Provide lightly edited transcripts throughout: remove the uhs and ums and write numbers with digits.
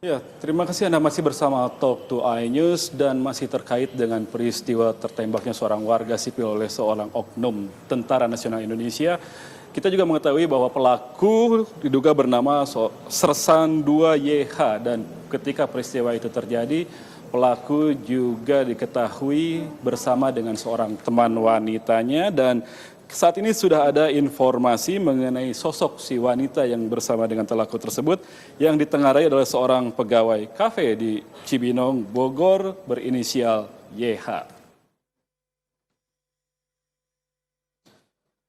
Ya, terima kasih Anda masih bersama Talk to iNews dan masih terkait dengan peristiwa tertembaknya seorang warga sipil oleh seorang oknum Tentara Nasional Indonesia. Kita juga mengetahui bahwa pelaku diduga bernama Sersan 2 YH dan ketika peristiwa itu terjadi, pelaku juga diketahui bersama dengan seorang teman wanitanya dan saat ini sudah ada informasi mengenai sosok si wanita yang bersama dengan pelaku tersebut yang ditengarai adalah seorang pegawai kafe di Cibinong, Bogor berinisial YH.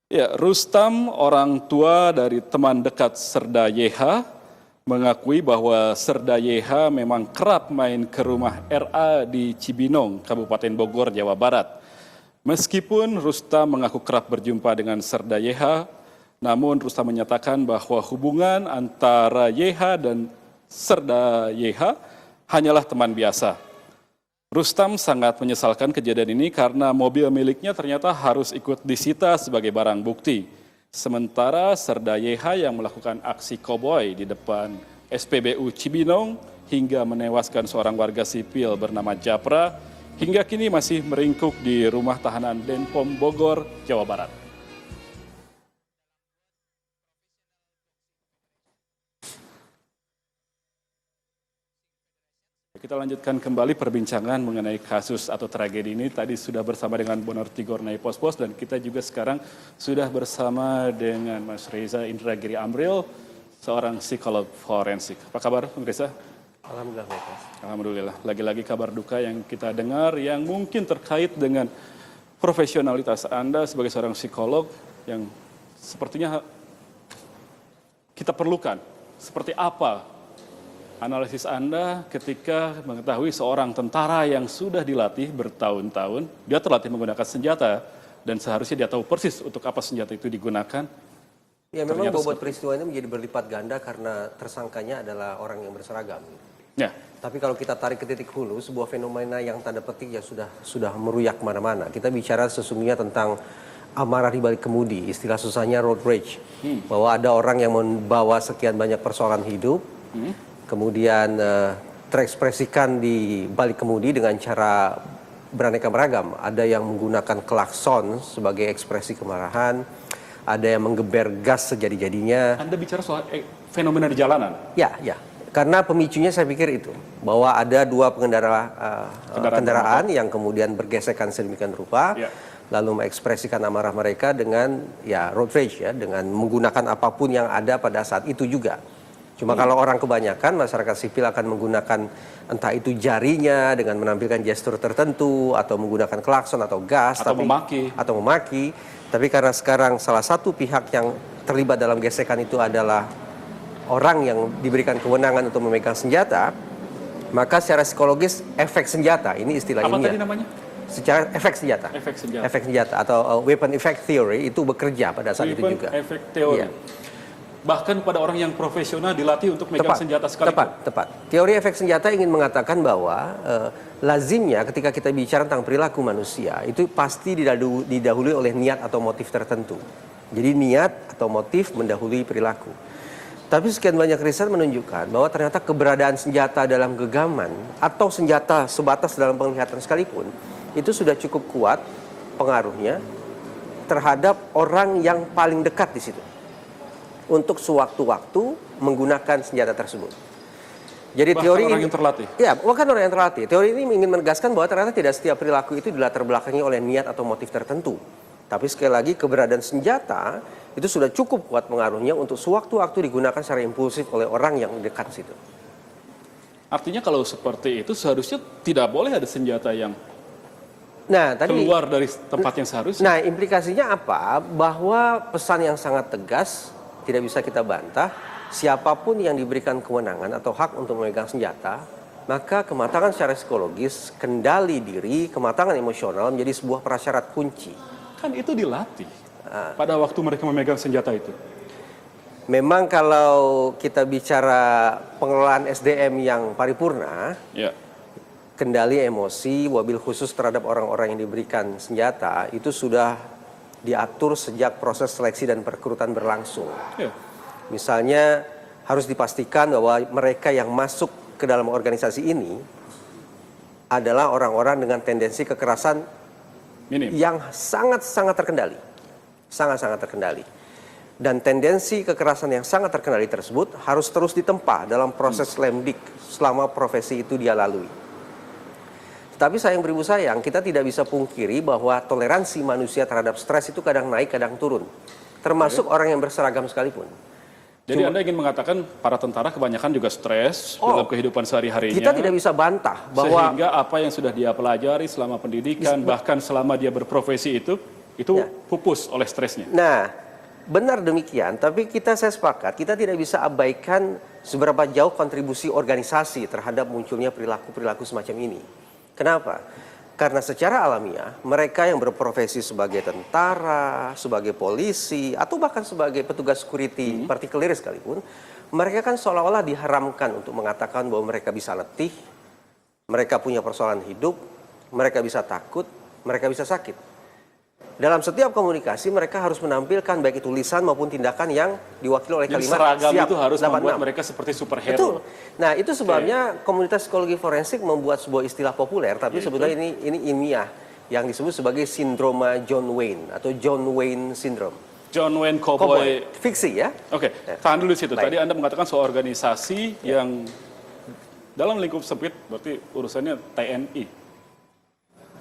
Ya, Rustam, orang tua dari teman dekat Serda YH, mengakui bahwa Serda YH memang kerap main ke rumah RA di Cibinong, Kabupaten Bogor, Jawa Barat. Meskipun Rustam mengaku kerap berjumpa dengan Serda YH, namun Rustam menyatakan bahwa hubungan antara YH dan Serda YH hanyalah teman biasa. Rustam sangat menyesalkan kejadian ini karena mobil miliknya ternyata harus ikut disita sebagai barang bukti. Sementara Serda YH yang melakukan aksi koboi di depan SPBU Cibinong hingga menewaskan seorang warga sipil bernama Japra, hingga kini masih meringkuk di rumah tahanan Denpom Bogor, Jawa Barat. Kita lanjutkan kembali perbincangan mengenai kasus atau tragedi ini. Tadi sudah bersama dengan Bonar Tigor Naipospos dan kita juga sekarang sudah bersama dengan Mas Reza Indragiri Amril, seorang psikolog forensik. Apa kabar, Mas Reza? Alhamdulillah, Mas. Alhamdulillah. Lagi-lagi kabar duka yang kita dengar yang mungkin terkait dengan profesionalitas Anda sebagai seorang psikolog yang sepertinya kita perlukan. Seperti apa analisis Anda ketika mengetahui seorang tentara yang sudah dilatih bertahun-tahun, dia terlatih menggunakan senjata dan seharusnya dia tahu persis untuk apa senjata itu digunakan. Ya, memang bobot peristiwa ini menjadi berlipat ganda karena tersangkanya adalah orang yang berseragam. Ya. Tapi kalau kita tarik ke titik hulu, sebuah fenomena yang tanda petik ya sudah meruyak kemana-mana. Kita bicara sesungguhnya tentang amarah di balik kemudi, istilah susahnya road rage. Bahwa ada orang yang membawa sekian banyak persoalan hidup, kemudian terekspresikan di balik kemudi dengan cara beraneka beragam. Ada yang menggunakan klakson sebagai ekspresi kemarahan, ada yang menggeber gas sejadi-jadinya. Anda bicara soal fenomena di jalanan? Ya. Karena pemicunya saya pikir itu, bahwa ada dua kendaraan yang kemudian bergesekan sedemikian rupa, lalu mengekspresikan amarah mereka dengan road rage, dengan menggunakan apapun yang ada pada saat itu juga. Cuma kalau orang kebanyakan, masyarakat sipil akan menggunakan entah itu jarinya dengan menampilkan gestur tertentu, atau menggunakan klakson atau gas, atau memaki. Tapi karena sekarang salah satu pihak yang terlibat dalam gesekan itu adalah orang yang diberikan kewenangan untuk memegang senjata, maka secara psikologis efek senjata, ini istilah ilmiah. Apa tadi namanya? Secara efek senjata atau weapon effect theory itu bekerja pada saat itu juga. Weapon effect theory. Ya. Bahkan pada orang yang profesional dilatih untuk memegang senjata sekalipun. Tepat. Teori efek senjata ingin mengatakan bahwa lazimnya ketika kita bicara tentang perilaku manusia, itu pasti didahului oleh niat atau motif tertentu. Jadi niat atau motif mendahului perilaku. Tapi sekian banyak riset menunjukkan bahwa ternyata keberadaan senjata dalam genggaman atau senjata sebatas dalam penglihatan sekalipun itu sudah cukup kuat pengaruhnya terhadap orang yang paling dekat di situ untuk sewaktu-waktu menggunakan senjata tersebut. Jadi bahkan teori orang ini, yang terlatih. Ya, bahkan orang yang terlatih. Teori ini ingin menegaskan bahwa ternyata tidak setiap perilaku itu dilatar belakangi oleh niat atau motif tertentu. Tapi sekali lagi keberadaan senjata itu sudah cukup kuat pengaruhnya untuk sewaktu-waktu digunakan secara impulsif oleh orang yang dekat situ. Artinya kalau seperti itu seharusnya tidak boleh ada senjata yang tadi keluar dari tempat yang seharusnya. Nah, implikasinya apa? Bahwa pesan yang sangat tegas tidak bisa kita bantah. Siapapun yang diberikan kewenangan atau hak untuk memegang senjata, maka kematangan secara psikologis, kendali diri, kematangan emosional menjadi sebuah prasyarat kunci. Kan itu dilatih pada waktu mereka memegang senjata itu. Memang kalau kita bicara pengelolaan SDM yang paripurna, kendali emosi, wabil khusus terhadap orang-orang yang diberikan senjata, itu sudah diatur sejak proses seleksi dan perekrutan berlangsung. Misalnya harus dipastikan bahwa mereka yang masuk ke dalam organisasi ini adalah orang-orang dengan tendensi kekerasan Minim. yang sangat-sangat terkendali. Sangat-sangat terkendali. Dan tendensi kekerasan yang sangat terkendali tersebut harus terus ditempa dalam proses lemdik selama profesi itu dia lalui. Tapi sayang beribu sayang, kita tidak bisa pungkiri bahwa toleransi manusia terhadap stres itu kadang naik, kadang turun. Termasuk orang yang berseragam sekalipun. Jadi Anda ingin mengatakan para tentara kebanyakan juga stres dalam kehidupan sehari-harinya. Kita tidak bisa bantah bahwa sehingga apa yang sudah dia pelajari selama pendidikan, bahkan selama dia berprofesi itu pupus oleh stresnya. Nah, benar demikian, tapi saya sepakat, kita tidak bisa abaikan seberapa jauh kontribusi organisasi terhadap munculnya perilaku-perilaku semacam ini. Kenapa? Karena secara alamiah, mereka yang berprofesi sebagai tentara, sebagai polisi, atau bahkan sebagai petugas security partikelir sekalipun, mereka kan seolah-olah diharamkan untuk mengatakan bahwa mereka bisa letih, mereka punya persoalan hidup, mereka bisa takut, mereka bisa sakit. Dalam setiap komunikasi mereka harus menampilkan baik itu lisan maupun tindakan yang diwakili oleh Jadi kalimat seragam siap itu harus 86. membuat mereka seperti superhero. Betul. Nah, itu sebabnya komunitas psikologi forensik membuat sebuah istilah populer, tapi sebetulnya ini ilmiah yang disebut sebagai sindroma John Wayne atau John Wayne syndrome. John Wayne Cowboy. Fiksi ya. Oke, tahan dulu di situ. Baik. Tadi Anda mengatakan soal organisasi yang dalam lingkup sempit, berarti urusannya TNI.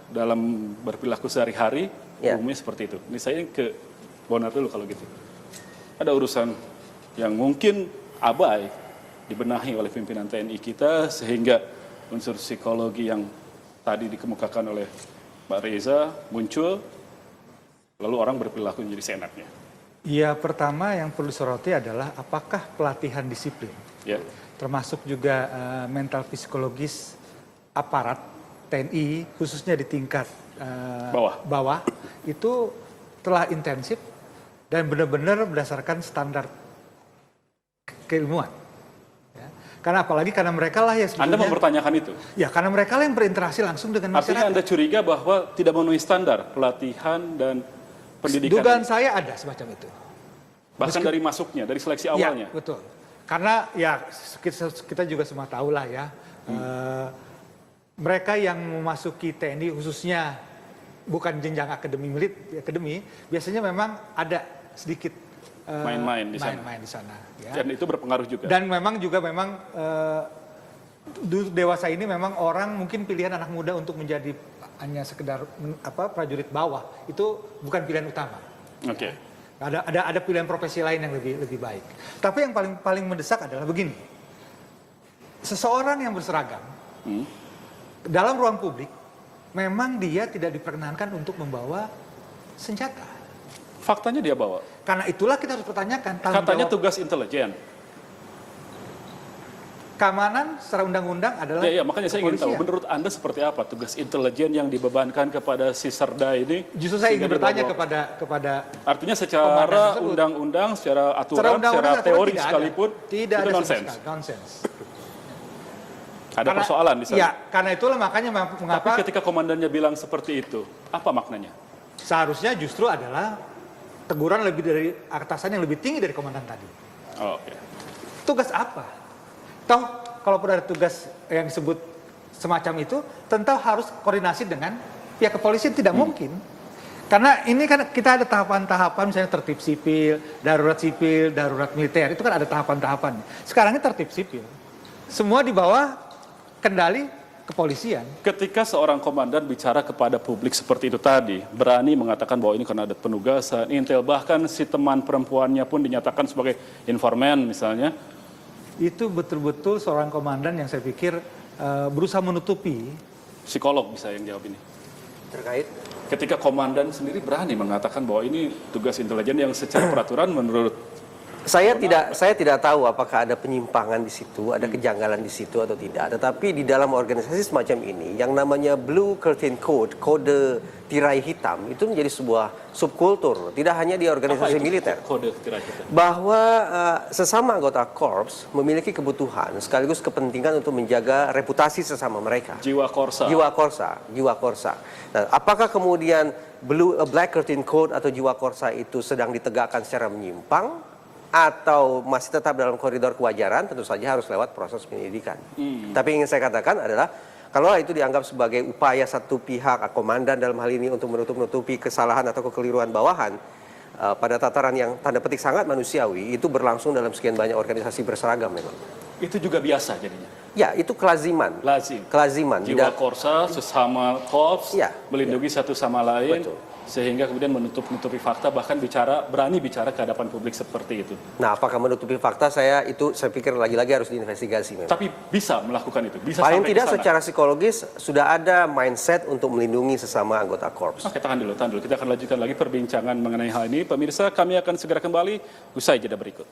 Dalam berperilaku sehari-hari, umumnya seperti itu. Ini saya ke Bonar dulu kalau gitu. Ada urusan yang mungkin abai dibenahi oleh pimpinan TNI kita, sehingga unsur psikologi yang tadi dikemukakan oleh Pak Reza muncul, lalu orang berperilaku menjadi seenaknya. Ya, pertama yang perlu disoroti adalah apakah pelatihan disiplin, termasuk juga mental psikologis aparat TNI, khususnya di tingkat bawah, itu telah intensif dan benar-benar berdasarkan standar keilmuan. Ya. Karena apalagi karena mereka lah yang sebetulnya... Anda mempertanyakan itu? Ya, karena mereka lah yang berinteraksi langsung dengan masyarakat. Artinya Anda curiga bahwa tidak memenuhi standar pelatihan dan pendidikan? Dugaan saya ada semacam itu. Bahkan dari masuknya, dari seleksi awalnya? Ya, betul. Karena ya kita juga semua tahu lah ya, mereka yang memasuki TNI khususnya bukan jenjang akademi, biasanya memang ada sedikit main-main di sana. Main-main di sana. Ya. Dan itu berpengaruh juga. Dan memang dewasa ini memang orang mungkin pilihan anak muda untuk menjadi hanya sekedar prajurit bawah itu bukan pilihan utama. Oke. Ya. Ada pilihan profesi lain yang lebih baik. Tapi yang paling mendesak adalah begini. Seseorang yang berseragam dalam ruang publik, memang dia tidak diperkenankan untuk membawa senjata. Faktanya dia bawa. Karena itulah kita harus pertanyakan. Katanya tugas intelijen. Keamanan secara undang-undang adalah... Ya, makanya saya ingin tahu, kepolisian. menurut Anda seperti apa tugas intelijen yang dibebankan kepada si Serda ini? Justru saya ingin bertanya kepada Artinya secara undang-undang, secara aturan, secara teori sekalipun, itu nonsens. Ada persoalan di sana. Ya, karena itulah makanya mengapa... Tapi ketika komandannya bilang seperti itu, apa maknanya? Seharusnya justru adalah teguran lebih dari atasan yang lebih tinggi dari komandan tadi. Oh, oke. Tugas apa? Toh, kalau ada tugas yang disebut semacam itu, tentu harus koordinasi dengan pihak kepolisian, tidak mungkin. Karena ini kan kita ada tahapan-tahapan, misalnya tertib sipil, darurat militer, itu kan ada tahapan-tahapan. Sekarang ini tertib sipil. Semua di bawah kendali kepolisian. Ketika seorang komandan bicara kepada publik seperti itu tadi, berani mengatakan bahwa ini karena ada penugasan, intel, bahkan si teman perempuannya pun dinyatakan sebagai informan misalnya. Itu betul-betul seorang komandan yang saya pikir berusaha menutupi. Psikolog bisa yang jawab ini. Terkait? Ketika komandan sendiri berani mengatakan bahwa ini tugas intelijen yang secara peraturan menurut... Saya tidak tahu apakah ada penyimpangan di situ, ada kejanggalan di situ atau tidak. Tetapi di dalam organisasi semacam ini, yang namanya Blue Curtain Code, kode tirai hitam, itu menjadi sebuah subkultur. Tidak hanya di organisasi militer. Kode tirai hitam? Bahwa sesama anggota korps memiliki kebutuhan sekaligus kepentingan untuk menjaga reputasi sesama mereka. Jiwa korsa. Jiwa korsa. Nah, apakah kemudian Black Curtain Code atau jiwa korsa itu sedang ditegakkan secara menyimpang? atau masih tetap dalam koridor kewajaran, tentu saja harus lewat proses penyelidikan. Tapi yang ingin saya katakan adalah kalau itu dianggap sebagai upaya satu pihak, komandan dalam hal ini untuk menutupi kesalahan atau kekeliruan bawahan, pada tataran yang tanda petik sangat manusiawi, itu berlangsung dalam sekian banyak organisasi berseragam memang. Itu juga biasa jadinya? Ya, itu kelaziman. Kelaziman. Jiwa korsa, sesama korps, ya, melindungi satu sama lain. Betul. Sehingga kemudian menutupi fakta, bahkan berani bicara ke hadapan publik seperti itu. Nah, apakah menutupi fakta, saya pikir lagi-lagi harus diinvestigasi memang. Tapi bisa melakukan itu? Bisa paling sampai tidak ke sana? Secara psikologis sudah ada mindset untuk melindungi sesama anggota korps. Oke, tahan dulu. Kita akan lanjutkan lagi perbincangan mengenai hal ini. Pemirsa, kami akan segera kembali usai jeda berikut.